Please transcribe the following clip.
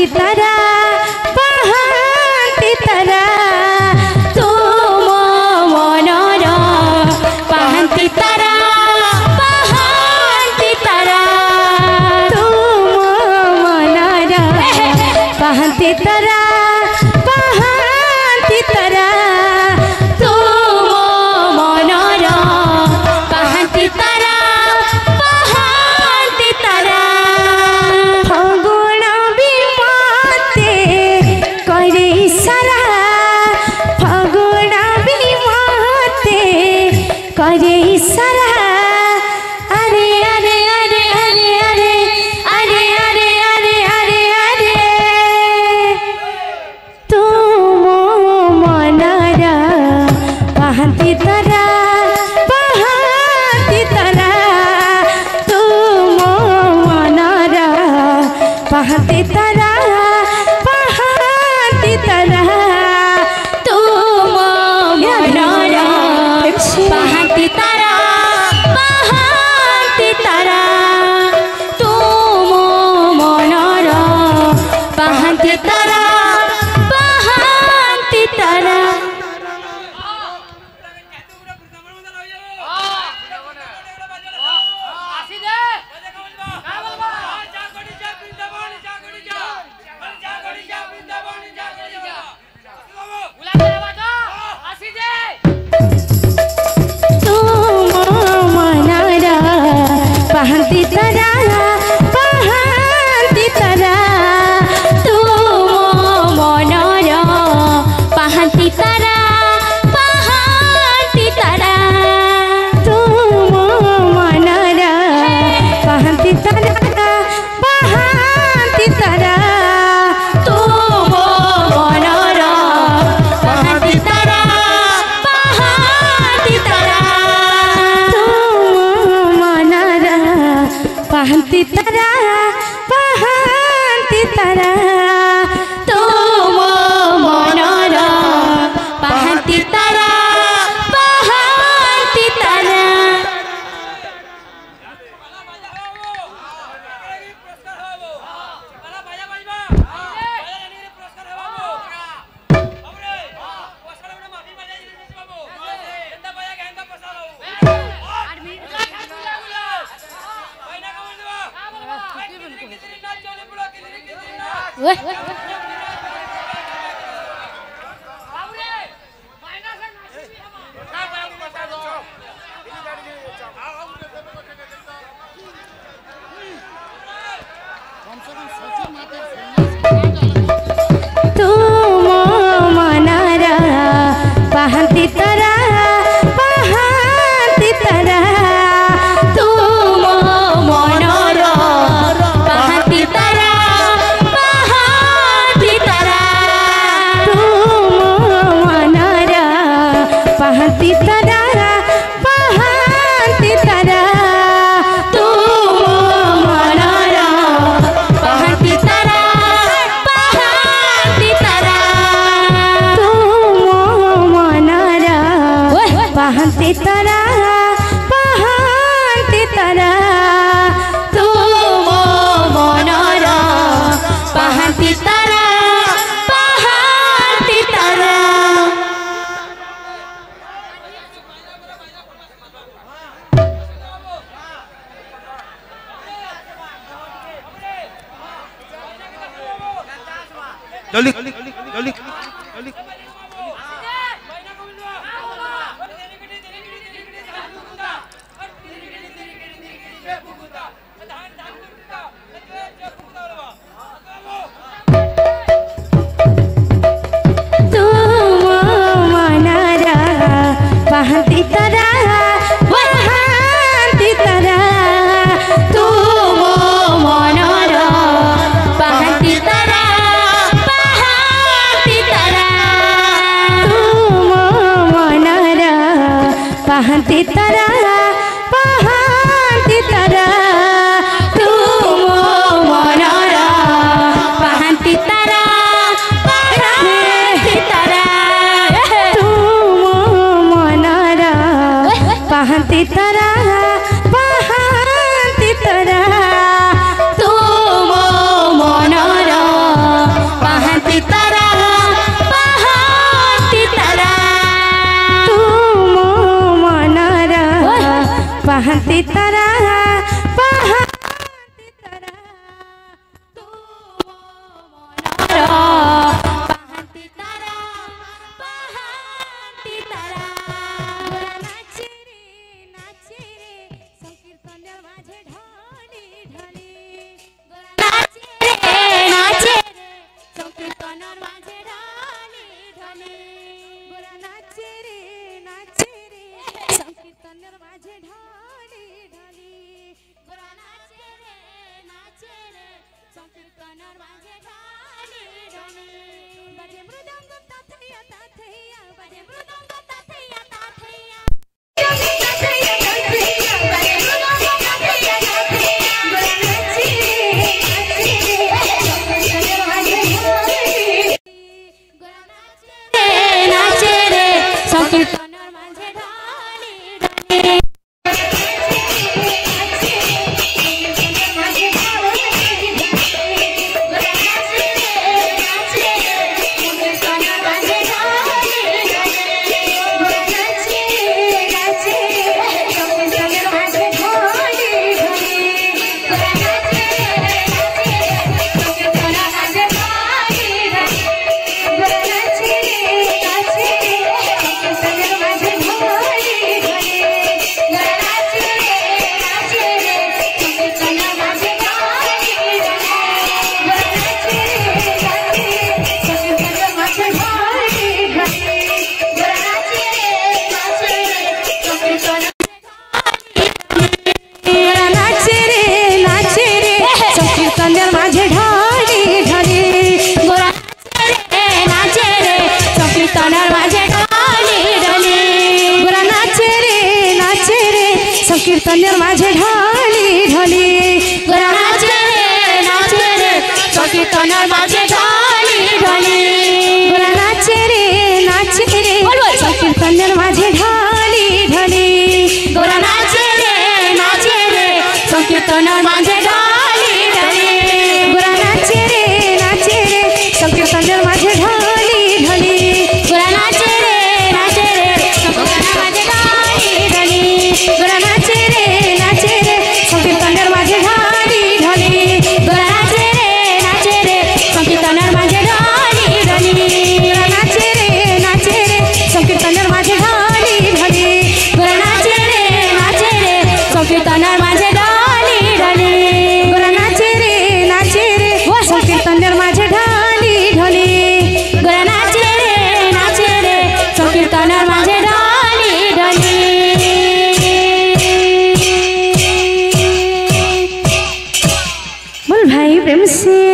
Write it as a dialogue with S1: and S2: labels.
S1: पाहती तारा पाहती तारा तुम मनर पाहती तारा पाहती तारा तुम मनर पाहती तारा पाहती तारा तुम मनर पाहती तारा पाहती तारा फगुण भी मते करे इशारा फगुण भी मते करे इशारा अरे अरे अरे अरे अरे अरे अरे अरे अरे अरे तुम मनर पाहती तारा पाहती तारा तुम मनर पाहती तारा पाहती तारा तुम मनर पाहती तारा पाहती तारा तुम मनर पाहती तारा पाहती तारा पाहती तारा पाहती तारा तुम मनर पाहती तारा पाहती तारा तुम मनर पाहती तारा पाहती तारा तुम मनर पाहती तारा पाहती तारा तुम मनर पाहती तारा पाहती तारा तुम मनर पाहती तारा पाहती तारा तुम मनर पाहती तारा पाहती तारा तुम मनर पाहती तारा पाहती तारा तुम मनर पाहती तारा पाहती तारा तुम मनर पाहती तारा पाहती तारा तुम मनर पाहती तारा पाहती तारा तुम मनर पाहती तारा पाहती तारा
S2: जल्दी जल्दी जल्दी
S1: तुम मनर पाहती तारा पाहती तारा तुम मनर पाहती तारा पाहती तारा तुम मनर पाहती तारा पाहती तारा तुम मनर पाहती तारा पाहती तारा तुम मनर पाहती तारा पाहती तारा तुम मनर संकीर्तन माझे ढाली ढाली गोरा नाचे रे संकीर्तन माझे ढाली ढाली बजे मृदंग ताथैया ताथैया बजे मृदंग ताथैया ताथैया नाचे रे संकीर्तन माझे ढाली ढाली माझे ढाली ढाली गोरा नाचे रे संकीर्तन माझे ढाली ढाली गोरा नाचे रे संकीर्तन माझे ढाली ढाली गोरा नाचे रे संकीर्तन माझे ढाली ढाली गोरा नाचे रे संकीर्तन माझे ढाली ढाली गोरा नाचे रे संकीर्तन माझे ढाली ढाली गोरा नाचे रे संकीर्तन माझे ढाली ढाली गोरा नाचे रे संकीर्तन माझे ढाली ढाली गोरा नाचे रे संकीर्तन माझे ढाली ढाली गोरा नाचे रे संकीर्तन माझे ढाली ढाली गोरा नाचे रे संकीर्तन माझे ढाली ढाली गोरा नाचे रे संकीर्तन माझे ढाली ढाली गोरा नाचे रे संकीर्तन माझे ढाली ढाली गोरा नाचे रे संकीर्तन माझे ढाली ढाली बोल भाई प्रेम से